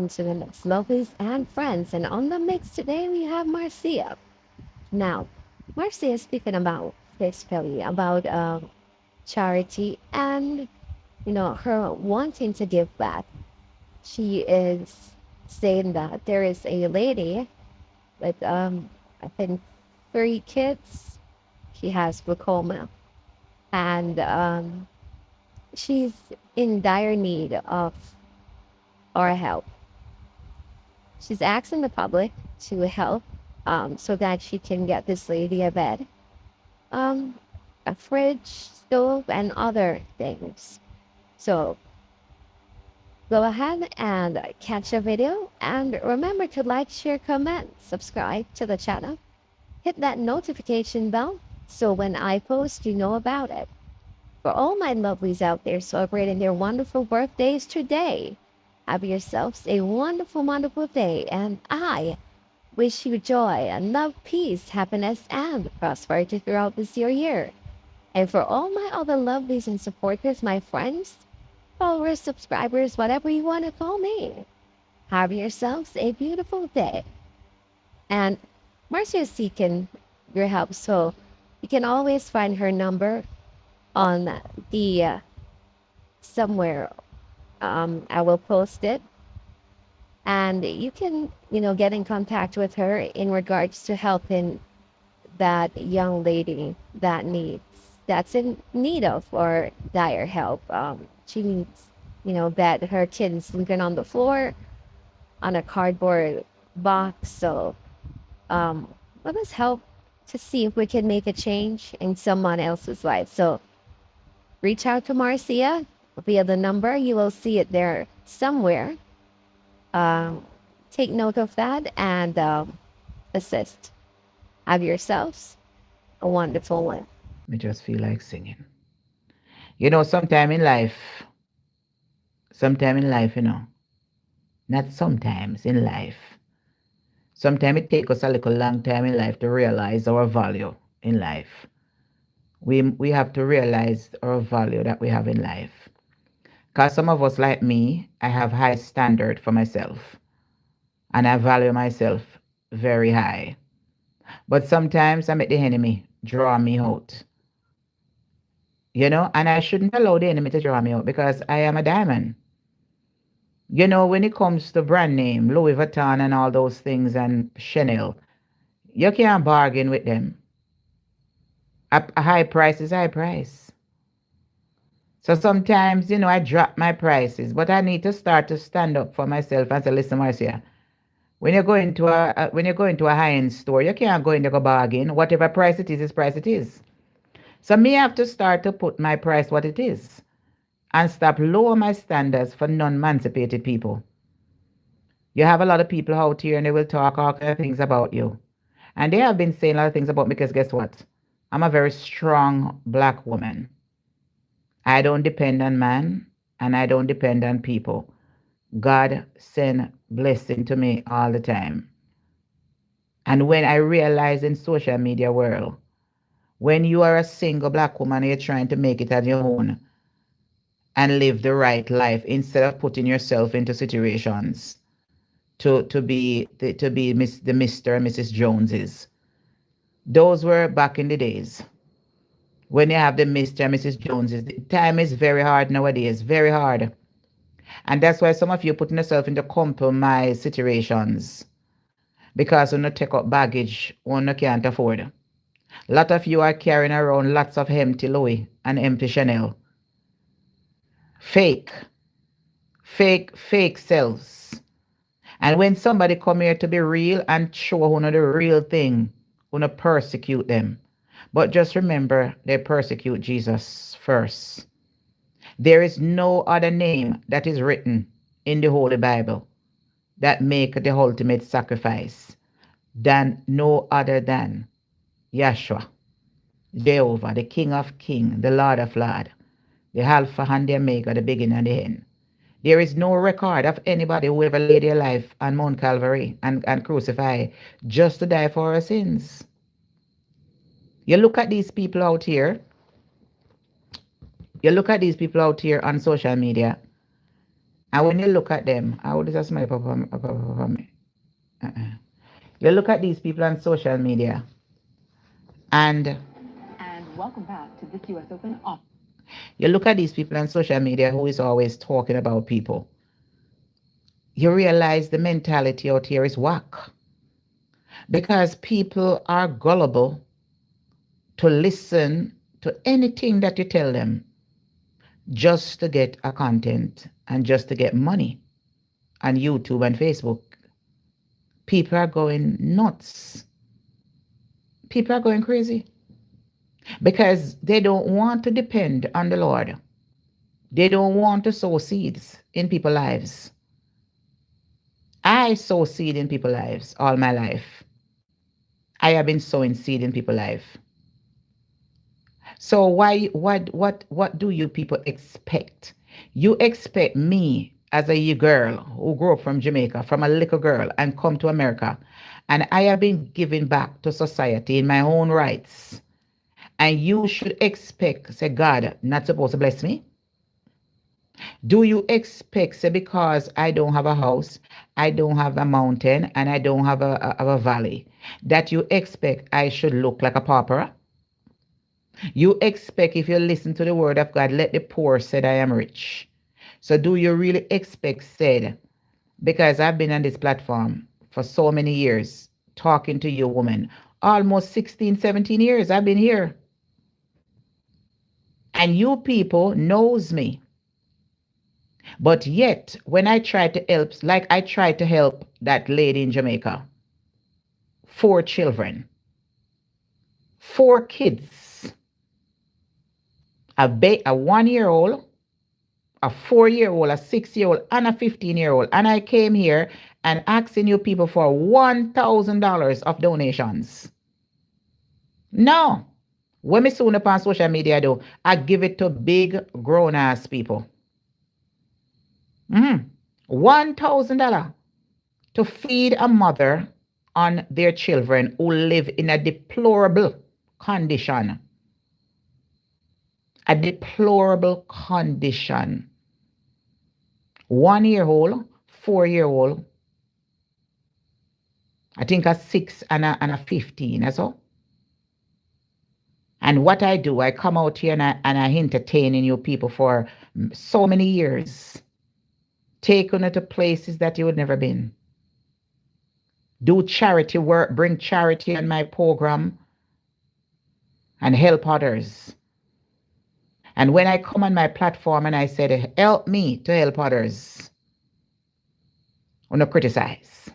welcome to the Mix Lovelies and Friends. And on the mix today we have Marcia. Now, Marcia is speaking about basically about charity and her wanting to give back. She is saying that there is a lady with I think 3 kids. She has glaucoma and she's in dire need of our help. She's asking the public to help so that she can get this lady a bed, um, a fridge, stove, and other things. So go ahead and catch the video and remember to like, share, comment, subscribe to the channel. Hit that notification bell so when I post, you know about it. For all my lovelies out there celebrating their wonderful birthdays today, have yourselves a wonderful, wonderful day, and I wish you joy and love, peace, happiness, and prosperity throughout this year. And for all my other lovelies and supporters, my friends, followers, subscribers, whatever you want to call me, have yourselves a beautiful day. And Marcia is seeking your help, so you can always find her number on the somewhere. I will post it and you can get in contact with her in regards to helping that young lady that's in need of or dire help. She needs that her kid's sleeping on the floor on a cardboard box. So let us help to see if we can make a change in someone else's life. So reach out to Marcia via the number. You will see it there somewhere. um, Take note of that and assist. Have yourselves a wonderful one. Me just feel like singing. You know, sometime in life, not sometimes in life. Sometimes it takes us a little long time in life to realize our value in life. We have to realize our value that we have in life. Because some of us, like me, I have high standard for myself and I value myself very high. But sometimes I make the enemy draw me out, and I shouldn't allow the enemy to draw me out because I am a diamond. When it comes to brand name, Louis Vuitton and all those things and Chanel, you can't bargain with them. A high price is high price. So sometimes, I drop my prices, but I need to start to stand up for myself and say, listen, Marcia, when you go into a high-end store, you can't go in there go bargain. Whatever price it is price it is. So me have to start to put my price what it is and stop lower my standards for non-emancipated people. You have a lot of people out here and they will talk all kind of things about you. And they have been saying a lot of things about me because guess what? I'm a very strong black woman. I don't depend on man and I don't depend on people. God send blessing to me all the time. And when I realize in social media world, when you are a single black woman, you're trying to make it on your own and live the right life instead of putting yourself into situations to be the Mr. and Mrs. Joneses. Those were back in the days when you have the Mr. and Mrs. Joneses. The time is very hard nowadays, very hard. And that's why some of you putting yourself into compromise situations because you not take up baggage or you can't afford. A lot of you are carrying around lots of empty Louis and empty Chanel. Fake, fake selves. And when somebody come here to be real and show who know the real thing, who not persecute them. But just remember, they persecute Jesus first. There is no other name that is written in the Holy Bible that make the ultimate sacrifice than no other than Yeshua, Jehovah, the King of Kings, the Lord of Lords, the Alpha and the Omega, the beginning and the end. There is no record of anybody who ever laid their life on Mount Calvary and crucified just to die for our sins. You look at these people out here, on social media, And when you look at them, I would just smile, papa, papa, papa, me. Uh-uh. You look at these people on social media, and welcome back to this US Open. You look at these people on social media who is always talking about people. You realize the mentality out here is whack because people are gullible to listen to anything that you tell them just to get a content and just to get money on YouTube and Facebook. People are going nuts. People are going crazy because they don't want to depend on the Lord. They don't want to sow seeds in people's lives. I sow seed in people's lives all my life. I have been sowing seed in people's life. So what do you people expect? You expect me as a girl who grew up from Jamaica, from a little girl, and come to America, and I have been giving back to society in my own rights. And you should expect, say, God not supposed to bless me? Do you expect, say, because I don't have a house, I don't have a mountain, and I don't have a valley, that you expect I should look like a pauper? You expect if you listen to the word of God, let the poor say I am rich. So do you really expect said, because I've been on this platform for so many years, talking to you woman, almost 16, 17 years I've been here. And you people knows me. But yet, when I try to help, like I tried to help that lady in Jamaica, 4 children, 4 kids, a 1-year-old, a 4-year-old, a 6-year-old, and a 15-year-old. And I came here and asking you people for $1,000 of donations. No. When me soon upon social media though, I give it to big grown ass people. $1,000 to feed a mother on their children who live in a deplorable condition. A deplorable condition. 1-year-old, 4-year-old, I think a 6 and a 15 as well. And what I do, I come out here and I entertain you people for so many years. Take you to places that you would never been. Do charity work, bring charity on my program and help others. And when I come on my platform and I said, help me to help others, I don't criticize.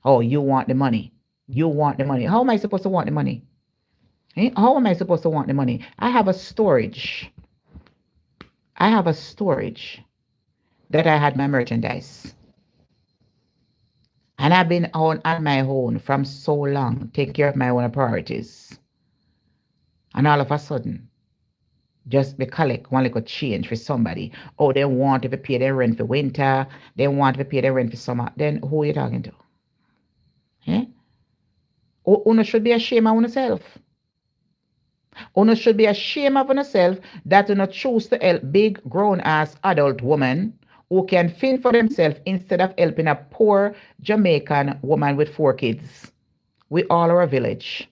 Oh, you want the money. You want the money. How am I supposed to want the money? How am I supposed to want the money? I have a storage. I have a storage that I had my merchandise. And I've been on my own from so long, take care of my own priorities. And all of a sudden, just be collect one little change for somebody. Oh, they want to pay their rent for winter. They want to pay their rent for summer. Then who are you talking to? Eh? Una should be ashamed of yourself. Una should be ashamed of yourself that you choose to help big grown ass adult woman who can fend for themselves instead of helping a poor Jamaican woman with 4 kids. We all are a village.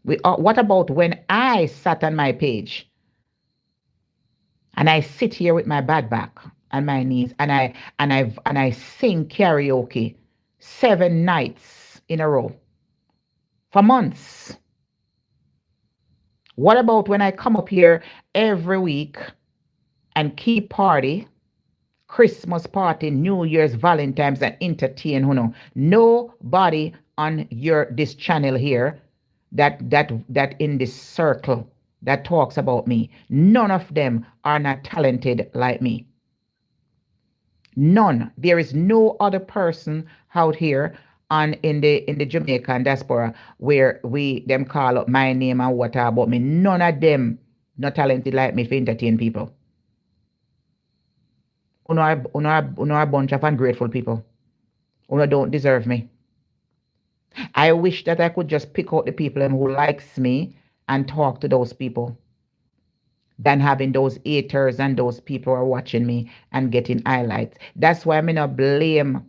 What about when I sat on my page and I sit here with my bad back and my knees and I sing karaoke 7 nights in a row for months? What about when I come up here every week and keep party, Christmas party, New Year's, Valentine's, and entertain? Nobody on this channel here that in this circle that talks about me, none of them are not talented like me. None. There is no other person out here in the Jamaican diaspora where them call up my name and what about me. None of them not talented like me to entertain people. Uno are a bunch of ungrateful people. Uno don't deserve me. I wish that I could just pick out the people who likes me and talk to those people. than having those haters and those people who are watching me and getting highlights. That's why I'm gonna blame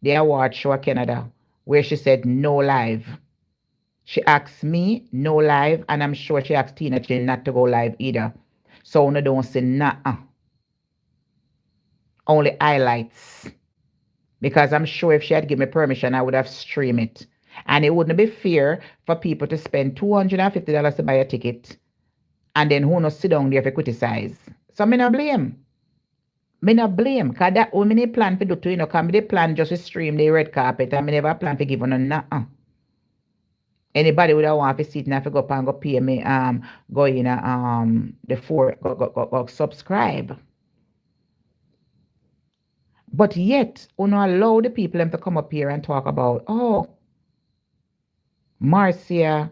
the award show of Canada, where she said no live. She asked me no live, and I'm sure she asked Tina Chin not to go live either. So no don't say nah, only highlights. Because I'm sure if she had given me permission, I would have streamed it. And it wouldn't be fair for people to spend $250 to buy a ticket and then who not sit down there for criticize. So me not blame. Me not blame. Cause that what me need plan for do to, cause me dey plan just to stream the red carpet and me never plan for give on nothing. Anybody would have want to sit and have to go up and go pay me go in the four go subscribe. But yet, we not allow the people them to come up here and talk about, oh, Marcia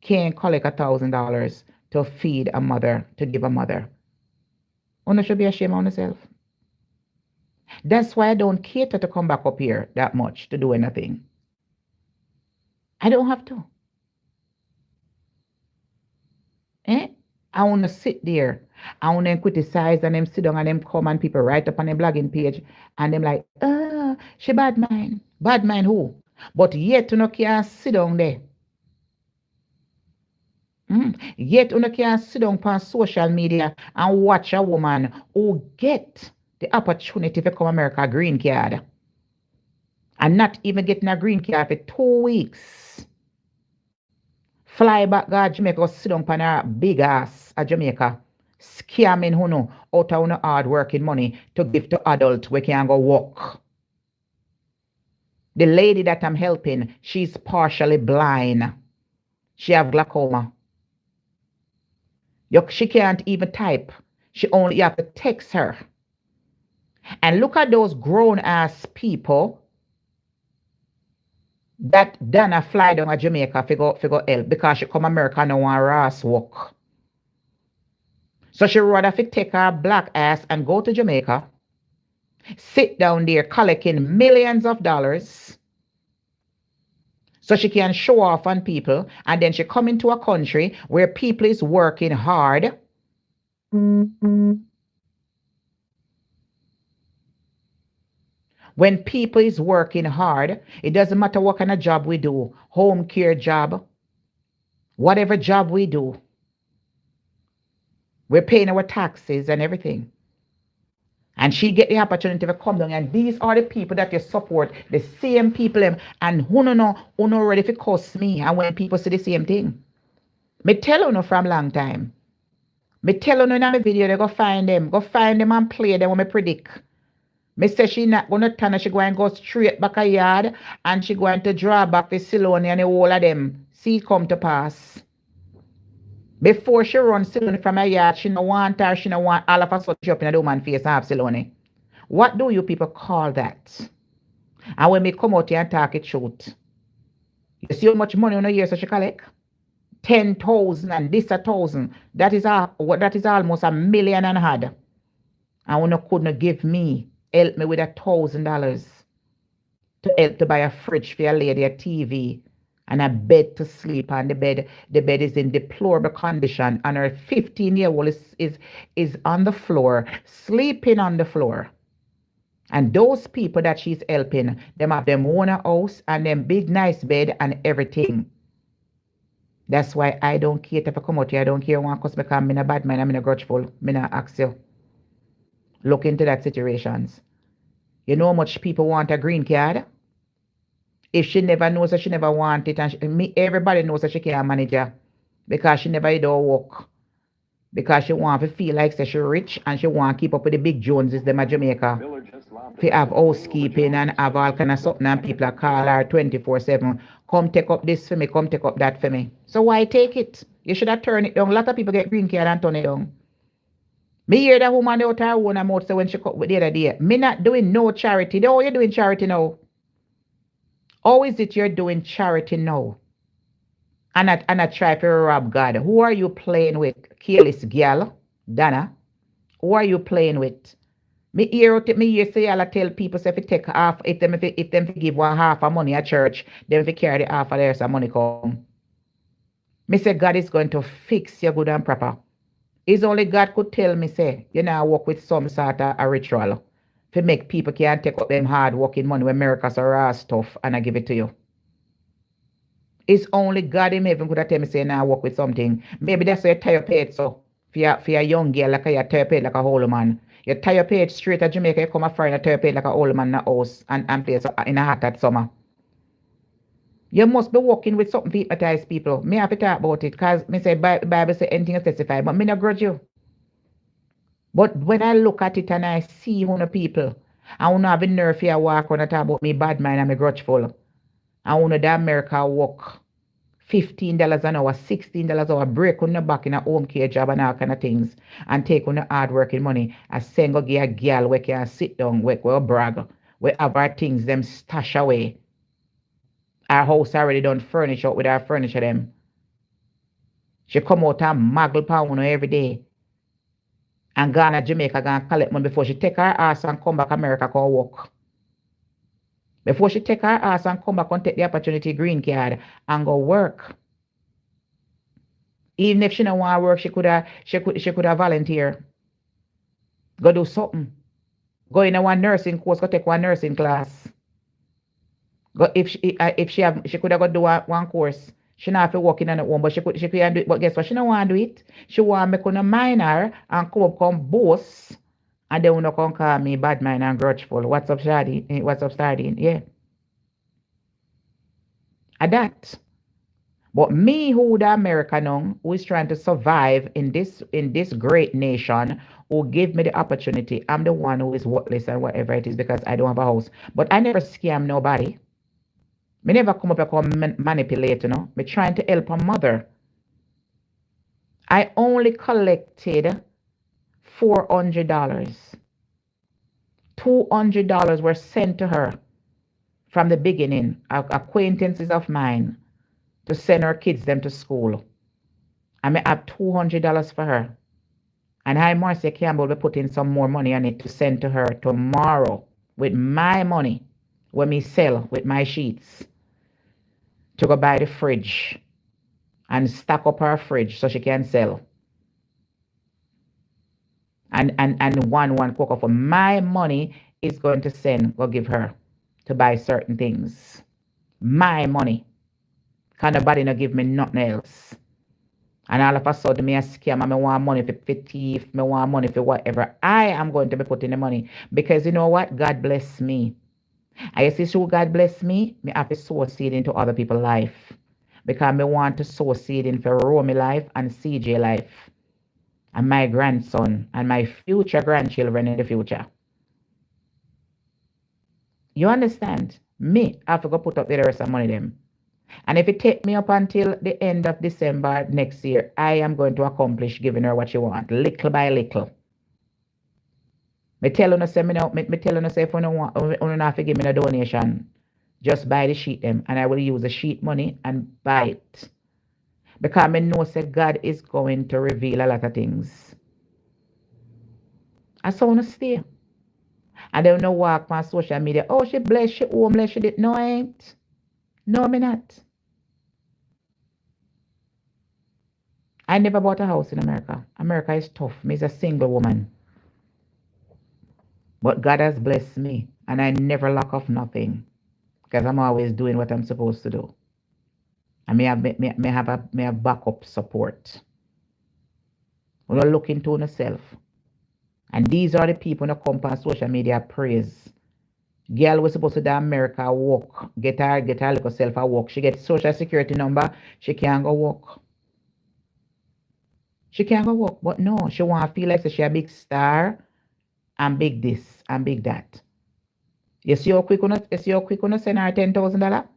can't collect $1,000 to feed a mother, to give a mother. You should be ashamed of yourself. That's why I don't cater to come back up here that much to do anything. I don't have to. I want to sit there. I want to criticize and them sit down and them come and people write up on their blogging page and them like, she bad mind. Bad mind who? But yet you no can't sit down there. Yet you can't sit down on social media and watch a woman who get the opportunity to come America green card and not even getting a green card for 2 weeks. Fly back to Jamaica, sit down on her big ass at Jamaica, scamming who know out of hard working money to give to adults we can go work. The lady that I'm helping, she's partially blind. She have glaucoma. She can't even type. She only you have to text her. And look at those grown ass people that Donna fly down to Jamaica to go help because she come America no want ass work. So she rather take her black ass and go to Jamaica, sit down there collecting millions of dollars so she can show off on people, and then she come into a country where people is working hard. When people is working hard, it doesn't matter what kind of job we do, home care job, whatever job we do, we're paying our taxes and everything. And she get the opportunity to come down, and these are the people that you support, the same people, and who no ready to cuss me. And when people say the same thing, me tell you from long time. Me tell you in my video, they go find them and play them when me predict. Me say she not gonna turn, she going to go straight back a yard, and she going to draw back the Silone and the whole of them. See it come to pass. Before she run Silone from her yard, she no want her, she no want all of a sudden she up in a woman face and have Silone. What do you people call that? And when me come out here and talk it truth, you see how much money on a year so she collect? 10,000 and this 1,000. That is almost $1 million and a half. And when you couldn't give me, help me with $1,000 to help to buy a fridge for your lady, a TV, and a bed to sleep on. The bed is in deplorable condition, and her 15-year-old is on the floor, sleeping on the floor. And those people that she's helping, them have them own a house and them big nice bed and everything. That's why I don't care if I come out here. I don't care one because I'm in a bad mind, I'm in a grudgeful. I'm not ask you. Look into that situations. You know how much people want a green card? If she never knows that she never want it, and everybody knows that she can't manage her because she never do work. Because she want to feel like she's rich and she want to keep up with the big Joneses, them at Jamaica. If have housekeeping and have all kind of something and people call her 24/7. Come take up this for me, come take up that for me. So why take it? You should have turned it down. A lot of people get green card and turn it down. Me hear that woman out her own mouth say when she cut with the other day, me not doing no charity. No, you're doing charity now. How is it you're doing charity now? And I try to rob God. Who are you playing with? Careless girl, Donna. Who are you playing with? Me hear say y'all tell people say if you take half, if them give one half of money at church, then if you carry the half of theirs some money come. Me say God is going to fix you good and proper. It's only God could tell me, say, you know, I work with some sort of a ritual to make people can take up them hard working money when miracles are raw stuff and I give it to you. It's only God in heaven could have tell me, say, now I work with something. Maybe that's why you tie your page so for your young girl, like you tie your page like a old man. You tie your page straight at Jamaica, you come a foreign, you tie your page like a old man in a house and play so in a hot that summer. You must be working with something to hypnotize people. Me have to talk about it because me say Bible say anything is testify, but me not grudge you. But when I look at it and I see one of people, I want to have a nerve here walk on and talk about me bad mind and me grudgeful. I want to the America work $15 an hour, $16 an hour, break on the back in a home care job and all kind of things and take on the hard working money. I send go give a girl where can sit down, where brag, where have our things them stash away. Our house already done furniture out with our furniture them. She come out and muggle pound every day. And gone to Jamaica gonna collect money before she take her ass and come back America go work. Before she take her ass and come back and take the opportunity green card and go work. Even if she don't want to work, she could have volunteer. Go do something. Go in a one nursing course, go take one nursing class. Go if she could have go do one course. She not have to work in on her own, but she could do it. But guess what? She don't want to do it. She want to make on a minor and come up come boast. And they wanna come call me bad mind and grudgeful. What's up, Shadi? What's up, Sardine? Yeah. At that. But me who the American now, who is trying to survive in this great nation, who give me the opportunity, I'm the one who is worthless and whatever it is because I don't have a house. But I never scam nobody. Me never come up and come manipulate, Me trying to help a mother. I only collected $400. $200 were sent to her from the beginning, acquaintances of mine, to send her kids them to school. I may have $200 for her. And I, Marcia Campbell, will be putting some more money on it to send to her tomorrow with my money when me sell with my sheets to go buy the fridge and stack up her fridge so she can sell. And one cocoa for my money is going to send or give her to buy certain things. My money. Can nobody not give me nothing else. And all of a sudden, me a scam, and me want money for thief, me want money for whatever. I am going to be putting the money. Because you know what? God bless me. And you see, so God bless me, me have to sow seed into other people's life. Because me want to sow seed in for Romy life and CJ life. And my grandson and my future grandchildren in the future. You understand? Me, I have to go put up the rest of money them. And if it take me up until the end of December next year, I am going to accomplish giving her what she want, little by little. Me tell you say me tell you say if you don't want, you not to give me a donation, just buy the sheet them, and I will use the sheet money and buy it. Because I know say God is going to reveal a lot of things. I saw want to stay. And they don't walk on social media. Oh, she blessed, she homeless, she did. No, I ain't. No, me not. I never bought a house in America. America is tough. Me is a single woman. But God has blessed me. And I never lack of nothing. Because I'm always doing what I'm supposed to do. And me have backup support. We don't look into yourself. And these are the people who come on social media praise. Girl was supposed to do America work. Get her little self a work. She get social security number. She can't go work. She can't go work. But no, she want to feel like she a big star and big this and big that. You see how quick you send her $10,000?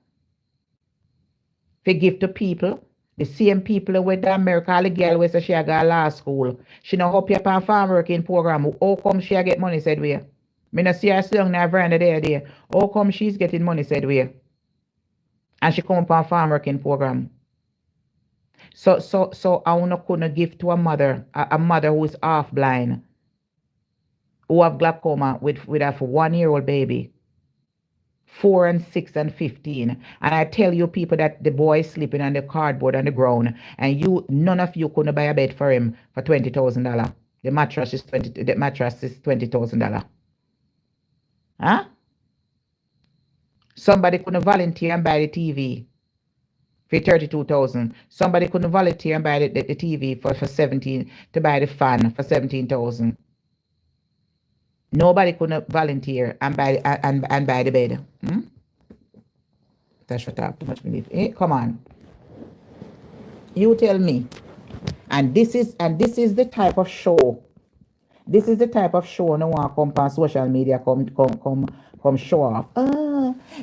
For give to people. The same people with the America, the girl where she a go law school. She no help you up on farm working program. How come she a get money said where? Me no see her sitting na veranda there. How come she's getting money said where? And she come up on farm working program. So I wanna couldn't give to a mother who is half blind, who have glaucoma with a 1-year-old baby. 4 and 6 and 15. And I tell you people that the boy is sleeping on the cardboard on the ground, and you none of you couldn't buy a bed for him for $20,000. The mattress is $20,000. Huh? Somebody couldn't volunteer and buy the TV for 32,000. Somebody couldn't volunteer and buy the TV for 17 to buy the fan for 17,000. Nobody couldn't volunteer and buy the bed. That's what I have too much belief. Come on. You tell me. And this is the type of show. This is the type of show no one come on social media come show off.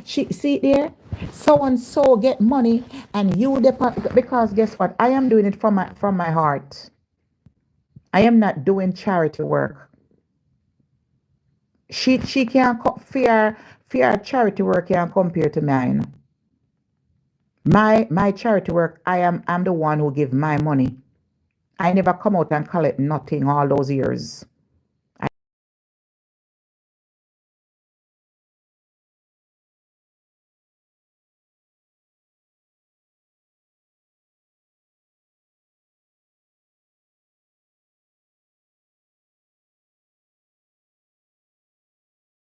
She see there, so and so get money, and you because guess what? I am doing it from my heart. I am not doing charity work. She can't fear charity work can compare to mine. My charity work, I'm the one who give my money. I never come out and collect nothing all those years.